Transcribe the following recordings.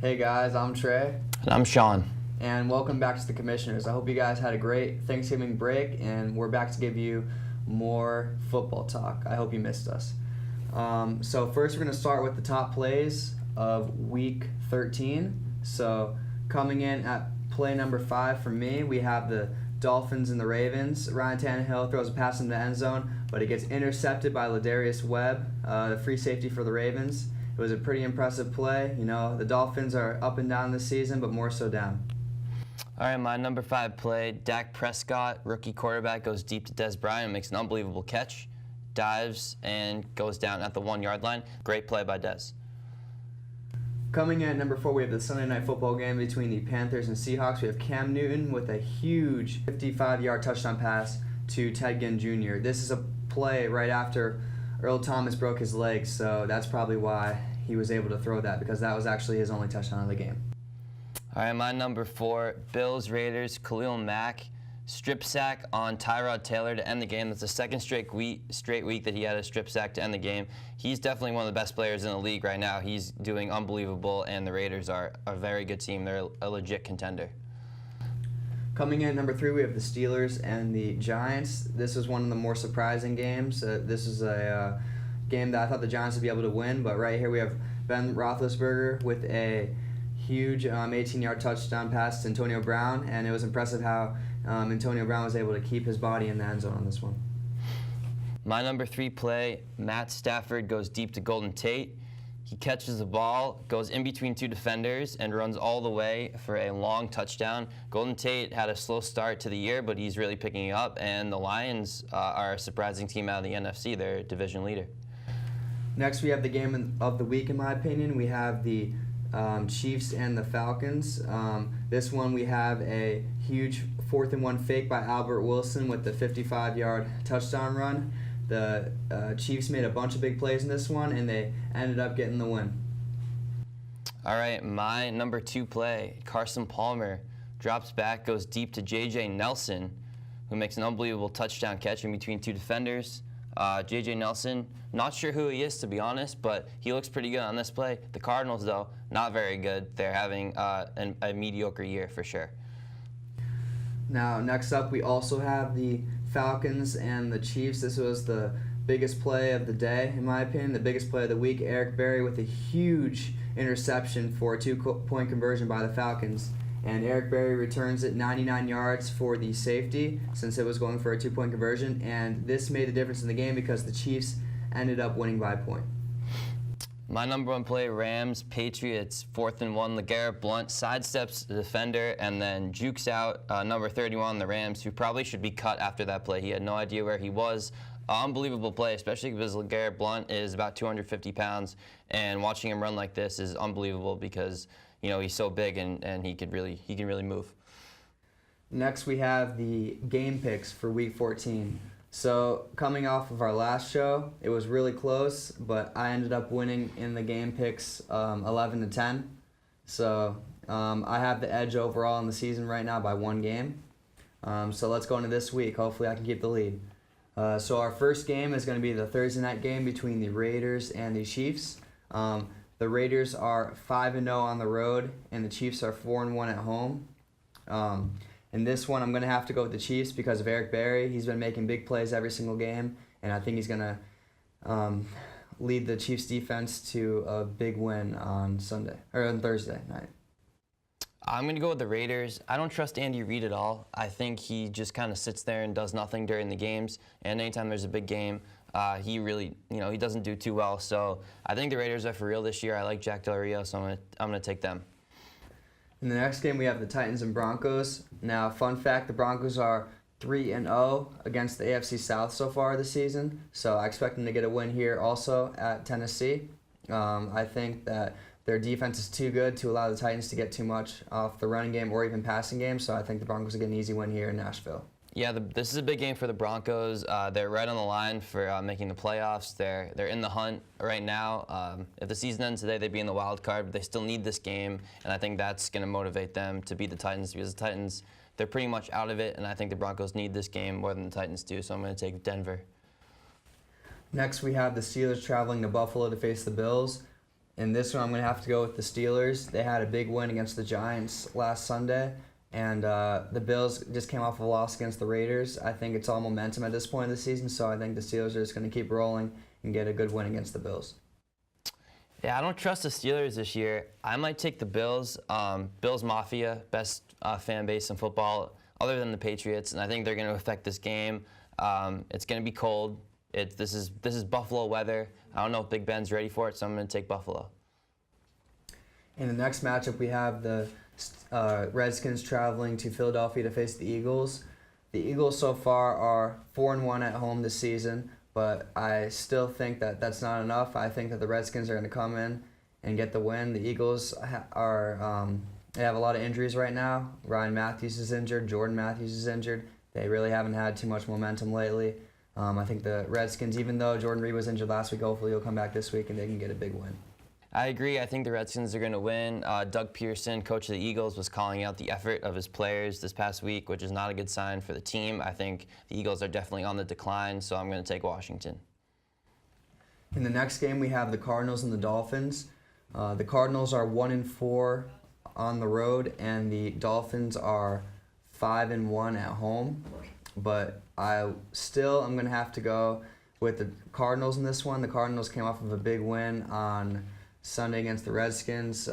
Hey guys, I'm Trey, And I'm Sean. and welcome back to the Commissioners. I hope you guys had a great Thanksgiving break, and we're back to give you more football talk. I hope you missed us. So first, we're going to start with the top plays of Week 13. So coming in at play number 5 for me, we have the Dolphins and the Ravens. Ryan Tannehill throws a pass in the end zone, but it gets intercepted by Ladarius Webb, the free safety for the Ravens. It was a pretty impressive play. You know, the Dolphins are up and down this season, but more so down. All right, my number 5 play, Dak Prescott, rookie quarterback, goes deep to Des Bryant, makes an unbelievable catch, dives, and goes down at the 1-yard line. Great play by Des. Coming in at number 4, we have the Sunday Night Football game between the Panthers and Seahawks. We have Cam Newton with a huge 55-yard touchdown pass to Ted Ginn Jr. This is a play right after Earl Thomas broke his leg, so that's probably why he was able to throw that, because that was actually his only touchdown of the game. All right, my number 4, Bills, Raiders, Khalil Mack, strip sack on Tyrod Taylor to end the game. That's the second straight week that he had a strip sack to end the game. He's definitely one of the best players in the league right now. He's doing unbelievable, and the Raiders are a very good team. They're a legit contender. Coming in at number 3, we have the Steelers and the Giants. This was one of the more surprising games. This is a game that I thought the Giants would be able to win, but right here we have Ben Roethlisberger with a huge 18-yard touchdown pass to Antonio Brown, and it was impressive how Antonio Brown was able to keep his body in the end zone on this one. My number 3 play, Matt Stafford goes deep to Golden Tate. He catches the ball, goes in between 2 defenders, and runs all the way for a long touchdown. Golden Tate had a slow start to the year, but he's really picking up, and the Lions are a surprising team out of the NFC. They're a division leader. Next, we have the game of the week, in my opinion. We have the Chiefs and the Falcons. This one we have a huge 4th-and-1 fake by Albert Wilson with the 55-yard touchdown run. The Chiefs made a bunch of big plays in this one, and they ended up getting the win. All right, my number 2 play, Carson Palmer drops back, goes deep to J.J. Nelson, who makes an unbelievable touchdown catch in between 2 defenders. J.J. Nelson, not sure who he is, to be honest, but he looks pretty good on this play. The Cardinals, though, not very good. They're having a mediocre year for sure. Now, next up, we also have the Falcons and the Chiefs. This was the biggest play of the day, in my opinion, the biggest play of the week. Eric Berry with a huge interception for a 2-point conversion by the Falcons. And Eric Berry returns it 99 yards for the safety, since it was going for a 2-point conversion. And this made the difference in the game because the Chiefs ended up winning by a point. My number 1 play, Rams, Patriots, 4th-and-1. LeGarrette Blount sidesteps the defender and then jukes out number 31, the Rams, who probably should be cut after that play. He had no idea where he was. Unbelievable play, especially because LeGarrette Blount is about 250 pounds, and watching him run like this is unbelievable because, you know, he's so big and he can really move. Next, we have the game picks for Week 14. So, coming off of our last show, it was really close, but I ended up winning in the game picks 11-10. So, I have the edge overall in the season right now by 1 game. So, let's go into this week. Hopefully, I can keep the lead. So, our first game is going to be the Thursday night game between the Raiders and the Chiefs. The Raiders are 5-0 on the road, and the Chiefs are 4-1 at home. In this one, I'm going to have to go with the Chiefs because of Eric Berry. He's been making big plays every single game, and I think he's going to lead the Chiefs defense to a big win on Thursday night. I'm going to go with the Raiders. I don't trust Andy Reid at all. I think he just kind of sits there and does nothing during the games, and anytime there's a big game, he really, he doesn't do too well. So I think the Raiders are for real this year. I like Jack Del Rio, so I'm going to take them. In the next game, we have the Titans and Broncos. Now, fun fact, the Broncos are 3-0 against the AFC South so far this season, so I expect them to get a win here also at Tennessee. I think that their defense is too good to allow the Titans to get too much off the running game or even passing game, so I think the Broncos will get an easy win here in Nashville. Yeah, this is a big game for the Broncos. They're right on the line for making the playoffs. They're in the hunt right now. If the season ends today, they'd be in the wild card, but they still need this game, and I think that's going to motivate them to beat the Titans because the Titans, they're pretty much out of it, and I think the Broncos need this game more than the Titans do, so I'm going to take Denver. Next, we have the Steelers traveling to Buffalo to face the Bills. In this one, I'm going to have to go with the Steelers. They had a big win against the Giants last Sunday, and the Bills just came off a loss against the Raiders. I think it's all momentum at this point of the season, so I think the Steelers are just going to keep rolling and get a good win against the Bills. Yeah, I don't trust the Steelers this year. I might take the Bills. Bills Mafia, best fan base in football, other than the Patriots, and I think they're going to affect this game. It's going to be cold. This is Buffalo weather. I don't know if Big Ben's ready for it, so I'm going to take Buffalo. In the next matchup, we have the Redskins traveling to Philadelphia to face the Eagles. The Eagles so far are 4-1 at home this season, but I still think that that's not enough. I think that the Redskins are going to come in and get the win. The Eagles they have a lot of injuries right now. Ryan Matthews is injured. Jordan Matthews is injured. They really haven't had too much momentum lately. I think the Redskins, even though Jordan Reed was injured last week, hopefully he'll come back this week and they can get a big win. I agree. I think the Redskins are going to win. Doug Pearson, coach of the Eagles, was calling out the effort of his players this past week, which is not a good sign for the team. I think the Eagles are definitely on the decline, so I'm going to take Washington. In the next game, we have the Cardinals and the Dolphins. The Cardinals are 1-4 on the road, and the Dolphins are 5-1 at home. But I'm going to have to go with the Cardinals in this one. The Cardinals came off of a big win on Sunday against the Redskins.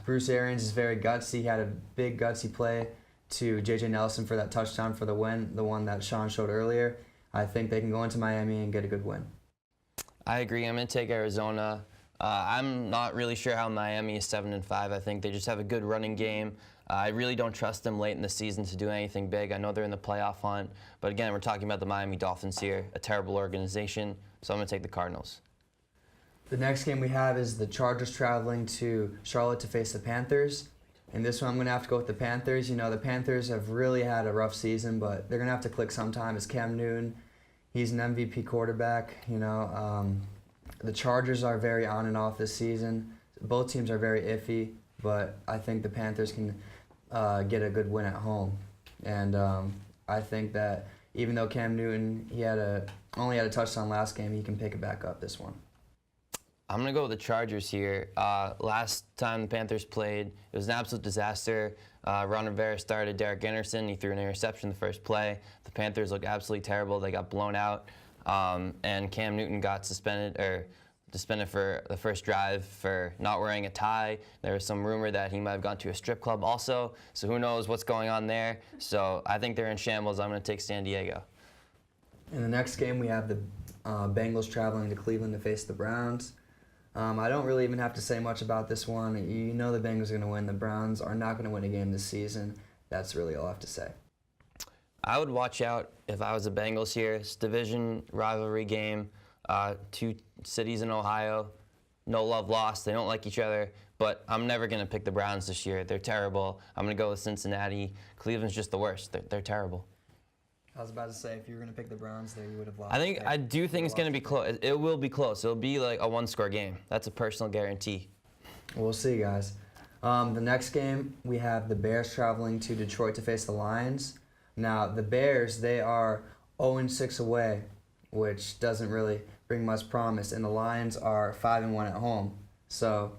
Bruce Arians is very gutsy. He had a big gutsy play to J.J. Nelson for that touchdown for the win, the one that Sean showed earlier. I think they can go into Miami and get a good win. I agree. I'm going to take Arizona. I'm not really sure how Miami is 7-5. I think they just have a good running game. I really don't trust them late in the season to do anything big. I know they're in the playoff hunt, but again, we're talking about the Miami Dolphins here, a terrible organization, so I'm going to take the Cardinals. The next game we have is the Chargers traveling to Charlotte to face the Panthers. In this one, I'm going to have to go with the Panthers. You know, the Panthers have really had a rough season, but they're going to have to click sometime. It's Cam Newton. He's an MVP quarterback. You know, the Chargers are very on and off this season. Both teams are very iffy, but I think the Panthers can get a good win at home. And I think that even though Cam Newton, only had a touchdown last game, he can pick it back up this one. I'm going to go with the Chargers here. Last time the Panthers played, it was an absolute disaster. Ron Rivera started Derek Anderson. He threw an interception the first play. The Panthers looked absolutely terrible. They got blown out. And Cam Newton got suspended for the first drive for not wearing a tie. There was some rumor that he might have gone to a strip club also. So who knows what's going on there. So I think they're in shambles. I'm going to take San Diego. In the next game, we have the Bengals traveling to Cleveland to face the Browns. I don't really even have to say much about this one. You know the Bengals are going to win. The Browns are not going to win a game this season. That's really all I have to say. I would watch out if I was the Bengals here. It's a division rivalry game. Two cities in Ohio. No love lost. They don't like each other. But I'm never going to pick the Browns this year. They're terrible. I'm going to go with Cincinnati. Cleveland's just the worst. They're terrible. I was about to say, if you were going to pick the Browns there, you would have lost. I do think it's going to be close. It will be close. It'll be like a one-score game. That's a personal guarantee. We'll see, guys. The next game, we have the Bears traveling to Detroit to face the Lions. Now, the Bears, they are 0-6 away, which doesn't really bring much promise, and the Lions are 5-1 at home. So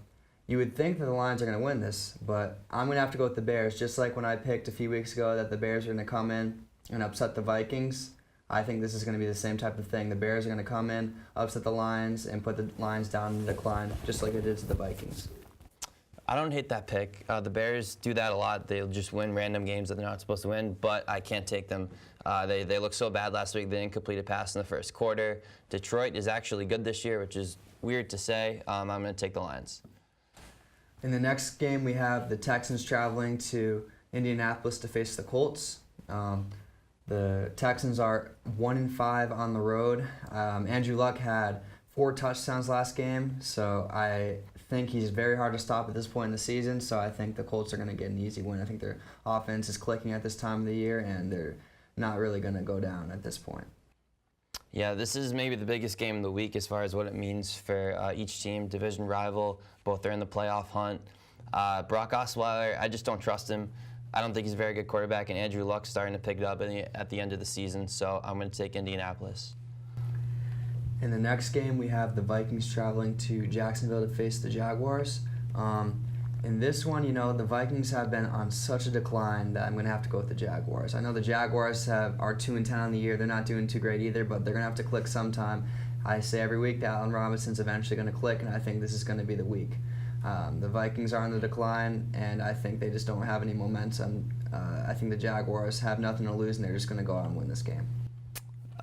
you would think that the Lions are going to win this, but I'm going to have to go with the Bears. Just like when I picked a few weeks ago that the Bears are going to come in and upset the Vikings, I think this is going to be the same type of thing. The Bears are going to come in, upset the Lions, and put the Lions down in decline, just like it did to the Vikings. I don't hate that pick. The Bears do that a lot. They'll just win random games that they're not supposed to win, but I can't take them. They looked so bad last week. They didn't complete a pass in the first quarter. Detroit is actually good this year, which is weird to say. I'm going to take the Lions. In the next game, we have the Texans traveling to Indianapolis to face the Colts. The Texans are 1-5 on the road. Andrew Luck had 4 touchdowns last game, so I think he's very hard to stop at this point in the season, so I think the Colts are going to get an easy win. I think their offense is clicking at this time of the year, and they're not really going to go down at this point. Yeah, this is maybe the biggest game of the week as far as what it means for each team. Division rival, both are in the playoff hunt. Brock Osweiler, I just don't trust him. I don't think he's a very good quarterback, and Andrew Luck's starting to pick it up at the end of the season, so I'm going to take Indianapolis. In the next game, we have the Vikings traveling to Jacksonville to face the Jaguars. In this one, the Vikings have been on such a decline that I'm going to have to go with the Jaguars. I know the Jaguars are 2-10 on the year. They're not doing too great either, but they're going to have to click sometime. I say every week that Allen Robinson's eventually going to click, and I think this is going to be the week. The Vikings are on the decline, and I think they just don't have any momentum. I think the Jaguars have nothing to lose, and they're just going to go out and win this game.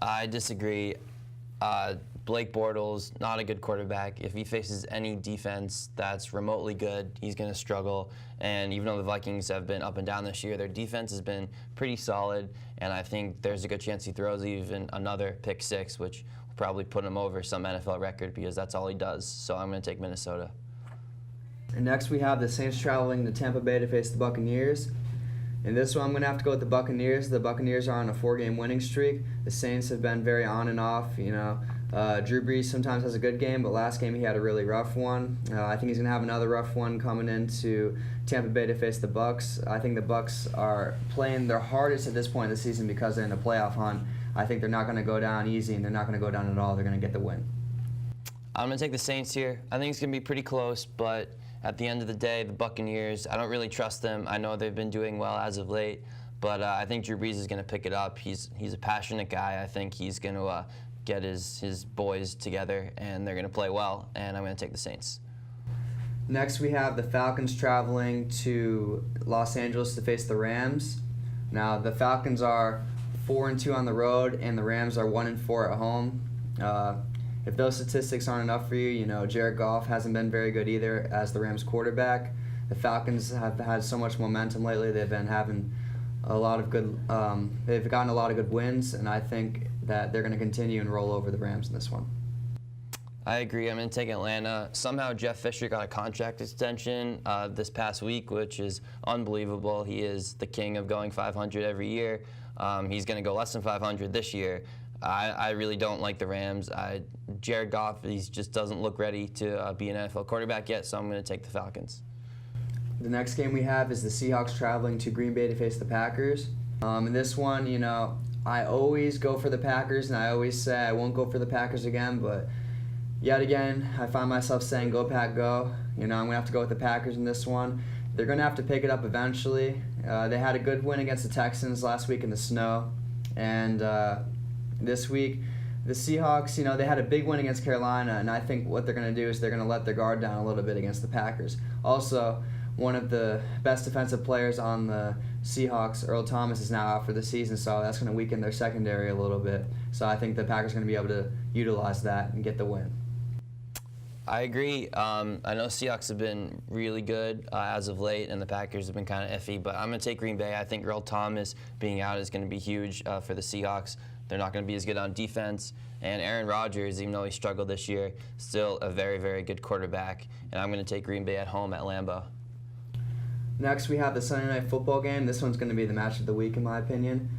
I disagree. Blake Bortles, not a good quarterback. If he faces any defense that's remotely good, he's going to struggle. And even though the Vikings have been up and down this year, their defense has been pretty solid. And I think there's a good chance he throws even another pick six, which will probably put him over some NFL record because that's all he does. So I'm going to take Minnesota. And next we have the Saints traveling to Tampa Bay to face the Buccaneers. In this one, I'm going to have to go with the Buccaneers. The Buccaneers are on a 4-game winning streak. The Saints have been very on and off. Drew Brees sometimes has a good game, but last game he had a really rough one. I think he's going to have another rough one coming into Tampa Bay to face the Bucs. I think the Bucs are playing their hardest at this point of the season because they're in the playoff hunt. I think they're not going to go down easy, and they're not going to go down at all. They're going to get the win. I'm going to take the Saints here. I think it's going to be pretty close, but at the end of the day, the Buccaneers, I don't really trust them. I know they've been doing well as of late, but I think Drew Brees is going to pick it up. He's a passionate guy. I think he's going to get his boys together, and they're going to play well, and I'm going to take the Saints. Next, we have the Falcons traveling to Los Angeles to face the Rams. Now, the Falcons are 4-2 on the road, and the Rams are 1-4 at home. If those statistics aren't enough for you, Jared Goff hasn't been very good either as the Rams quarterback. The Falcons have had so much momentum lately. They've been having a lot of good, they've gotten a lot of good wins, and I think that they're going to continue and roll over the Rams in this one. I agree. I'm going to take Atlanta. Somehow Jeff Fisher got a contract extension this past week, which is unbelievable. He is the king of going 500 every year. He's going to go less than 500 this year. I really don't like the Rams. Jared Goff, he just doesn't look ready to be an NFL quarterback yet, so I'm going to take the Falcons. The next game we have is the Seahawks traveling to Green Bay to face the Packers. In this one, I always go for the Packers, and I always say I won't go for the Packers again, but yet again, I find myself saying go Pack go. I'm going to have to go with the Packers in this one. They're going to have to pick it up eventually. They had a good win against the Texans last week in the snow, and this week, the Seahawks, they had a big win against Carolina, and I think what they're going to do is they're going to let their guard down a little bit against the Packers. Also, one of the best defensive players on the Seahawks, Earl Thomas, is now out for the season, so that's going to weaken their secondary a little bit. So I think the Packers are going to be able to utilize that and get the win. I agree. I know Seahawks have been really good as of late, and the Packers have been kind of iffy, but I'm going to take Green Bay. I think Earl Thomas being out is going to be huge for the Seahawks. They're not going to be as good on defense. And Aaron Rodgers, even though he struggled this year, still a very, very good quarterback. And I'm going to take Green Bay at home at Lambeau. Next, we have the Sunday Night Football game. This one's going to be the match of the week, in my opinion.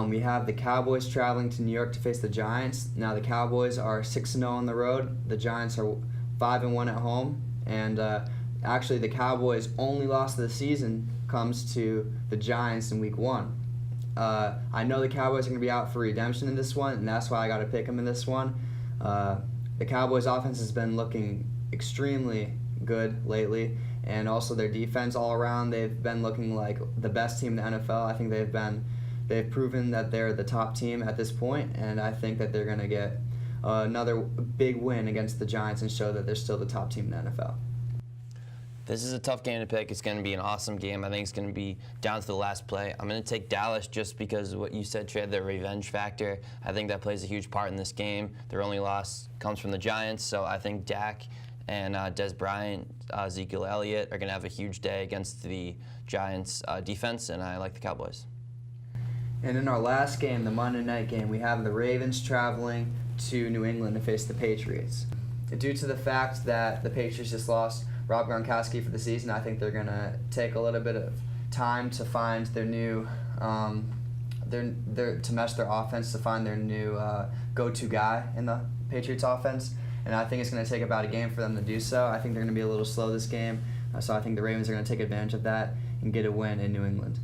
We have the Cowboys traveling to New York to face the Giants. Now, the Cowboys are 6-0 on the road. The Giants are 5-1 at home. And actually, the Cowboys' only loss of the season comes to the Giants in Week 1. I know the Cowboys are going to be out for redemption in this one, and that's why I got to pick them in this one. The Cowboys' offense has been looking extremely good lately, and also their defense all around, they've been looking like the best team in the NFL. I think they've proven that they're the top team at this point, and I think that they're going to get another big win against the Giants and show that they're still the top team in the NFL. This is a tough game to pick. It's going to be an awesome game. I think it's going to be down to the last play. I'm going to take Dallas just because of what you said, Trey, the revenge factor. I think that plays a huge part in this game. Their only loss comes from the Giants, so I think Dak and Dez Bryant, Ezekiel Elliott are going to have a huge day against the Giants' defense, and I like the Cowboys. And in our last game, the Monday night game, we have the Ravens traveling to New England to face the Patriots. Due to the fact that the Patriots just lost Rob Gronkowski for the season, I think they're going to take a little bit of time to find their new, to mesh their offense, to find their new go-to guy in the Patriots offense. And I think it's going to take about a game for them to do so. I think they're going to be a little slow this game, so I think the Ravens are going to take advantage of that and get a win in New England.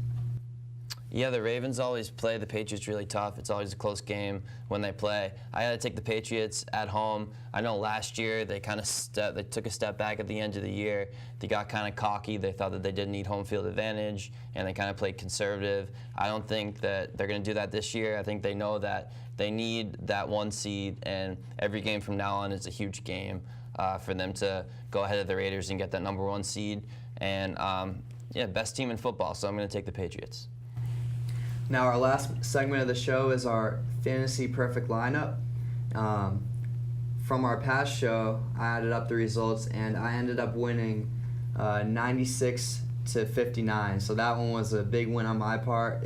Yeah, the Ravens always play the Patriots really tough. It's always a close game when they play. I got to take the Patriots at home. I know last year they they took a step back at the end of the year. They got kind of cocky. They thought that they didn't need home field advantage, and they kind of played conservative. I don't think that they're going to do that this year. I think they know that they need that 1 seed, and every game from now on is a huge game for them to go ahead of the Raiders and get that number 1 seed. And yeah, best team in football, so I'm going to take the Patriots. Now our last segment of the show is our fantasy perfect lineup. From our past show, I added up the results and I ended up winning 96 to 59. So that one was a big win on my part.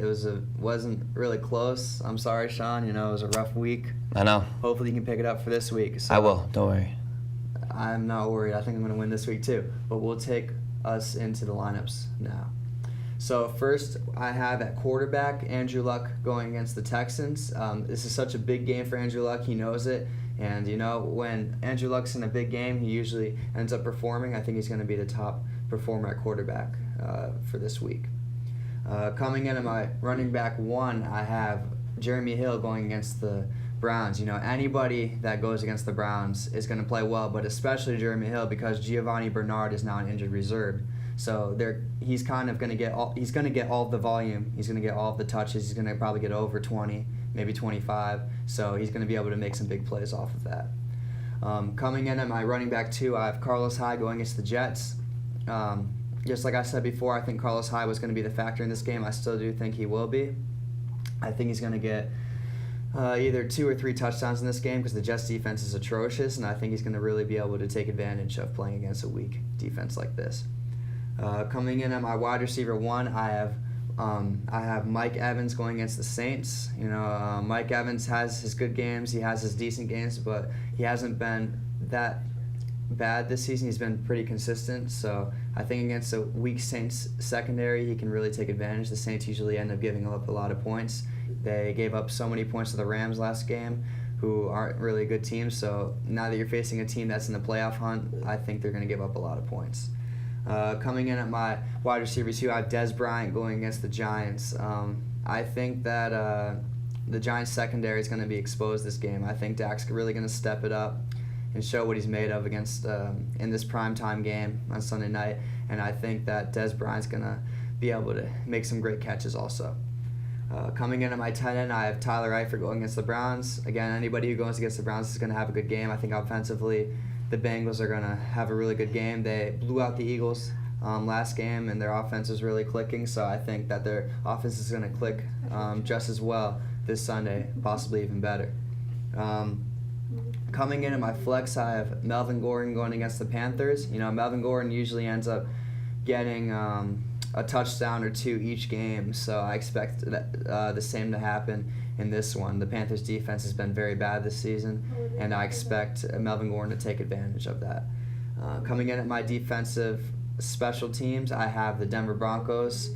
Wasn't really close. I'm sorry, Sean. It was a rough week. I know. Hopefully you can pick it up for this week. So I will. Don't worry. I'm not worried. I think I'm going to win this week too. But we'll take us into the lineups now. So first, I have at quarterback Andrew Luck going against the Texans. This is such a big game for Andrew Luck. He knows it. And, when Andrew Luck's in a big game, he usually ends up performing. I think he's going to be the top performer at quarterback for this week. Coming in at my running back 1, I have Jeremy Hill going against the Browns. Anybody that goes against the Browns is going to play well, but especially Jeremy Hill because Giovanni Bernard is now an injured reserve. So he's kind of going to get all of the volume. He's going to get all of the touches. He's going to probably get over 20, maybe 25. So he's going to be able to make some big plays off of that. Coming in at my running back 2, I have Carlos Hyde going against the Jets. Just like I said before, I think Carlos Hyde was going to be the factor in this game. I still do think he will be. I think he's going to get either 2 or 3 touchdowns in this game because the Jets defense is atrocious, and I think he's going to really be able to take advantage of playing against a weak defense like this. Coming in at my wide receiver 1, I have Mike Evans going against the Saints. Mike Evans has his good games, he has his decent games, but he hasn't been that bad this season. He's been pretty consistent, so I think against a weak Saints secondary, he can really take advantage. The Saints usually end up giving up a lot of points. They gave up so many points to the Rams last game, who aren't really a good team, so now that you're facing a team that's in the playoff hunt, I think they're going to give up a lot of points. Coming in at my wide receiver 2, I have Dez Bryant going against the Giants. I think that the Giants secondary is going to be exposed this game. I think Dak's really going to step it up and show what he's made of against in this primetime game on Sunday night. And I think that Dez Bryant's going to be able to make some great catches also. Coming in at my tight end, I have Tyler Eifert going against the Browns. Again, anybody who goes against the Browns is going to have a good game. I think offensively, the Bengals are going to have a really good game. They blew out the Eagles last game, and their offense is really clicking, so I think that their offense is going to click just as well this Sunday, possibly even better. Coming in at my flex, I have Melvin Gordon going against the Panthers. Melvin Gordon usually ends up getting a touchdown or 2 each game, so I expect the same to happen in this one. The Panthers' defense has been very bad this season, and I expect Melvin Gordon to take advantage of that. Coming in at my defensive special teams, I have the Denver Broncos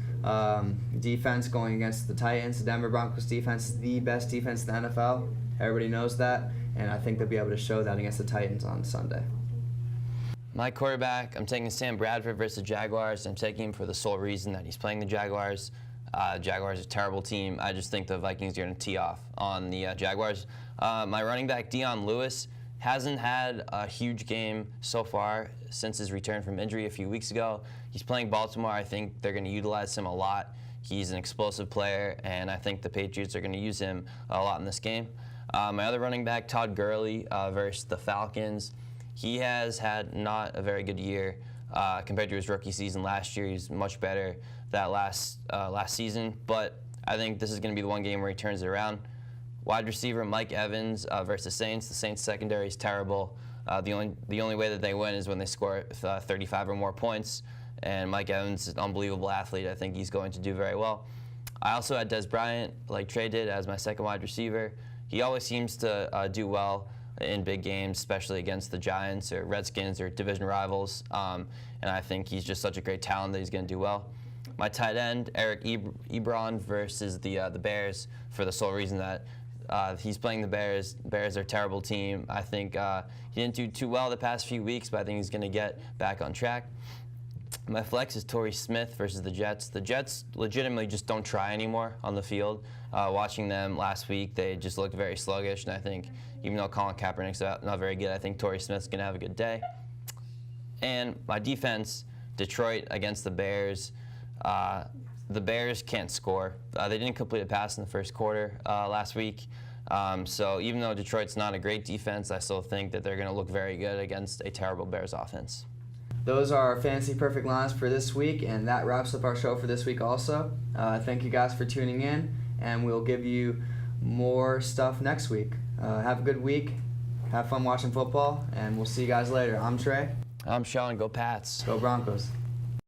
defense going against the Titans. The Denver Broncos defense is the best defense in the NFL. Everybody knows that, and I think they'll be able to show that against the Titans on Sunday. My quarterback, I'm taking Sam Bradford versus the Jaguars. I'm taking him for the sole reason that he's playing the Jaguars. Jaguars are a terrible team. I just think the Vikings are going to tee off on the Jaguars. My running back, Dion Lewis, hasn't had a huge game so far since his return from injury a few weeks ago. He's playing Baltimore. I think they're going to utilize him a lot. He's an explosive player, and I think the Patriots are going to use him a lot in this game. My other running back, Todd Gurley, versus the Falcons. He has had not a very good year compared to his rookie season last year. He's much better that last season, but I think this is going to be the one game where he turns it around. Wide receiver Mike Evans versus the Saints. The Saints secondary is terrible. The only way that they win is when they score 35 or more points. And Mike Evans is an unbelievable athlete. I think he's going to do very well. I also had Dez Bryant, like Trey did, as my second wide receiver. He always seems to do well in big games, especially against the Giants or Redskins or division rivals. And I think he's just such a great talent that he's going to do well. My tight end, Eric Ebron versus the Bears, for the sole reason that he's playing the Bears. Bears are a terrible team. I think he didn't do too well the past few weeks, but I think he's going to get back on track. My flex is Torrey Smith versus the Jets. The Jets legitimately just don't try anymore on the field. Watching them last week, they just looked very sluggish, and I think even though Colin Kaepernick's not very good, I think Torrey Smith's going to have a good day. And my defense, Detroit against the Bears. The Bears can't score. They didn't complete a pass in the first quarter last week. So even though Detroit's not a great defense, I still think that they're going to look very good against a terrible Bears offense. Those are our Fantasy Perfect lines for this week, and that wraps up our show for this week also. Thank you guys for tuning in, and we'll give you more stuff next week. Have a good week. Have fun watching football, and we'll see you guys later. I'm Trey. I'm Sean. Go Pats. Go Broncos.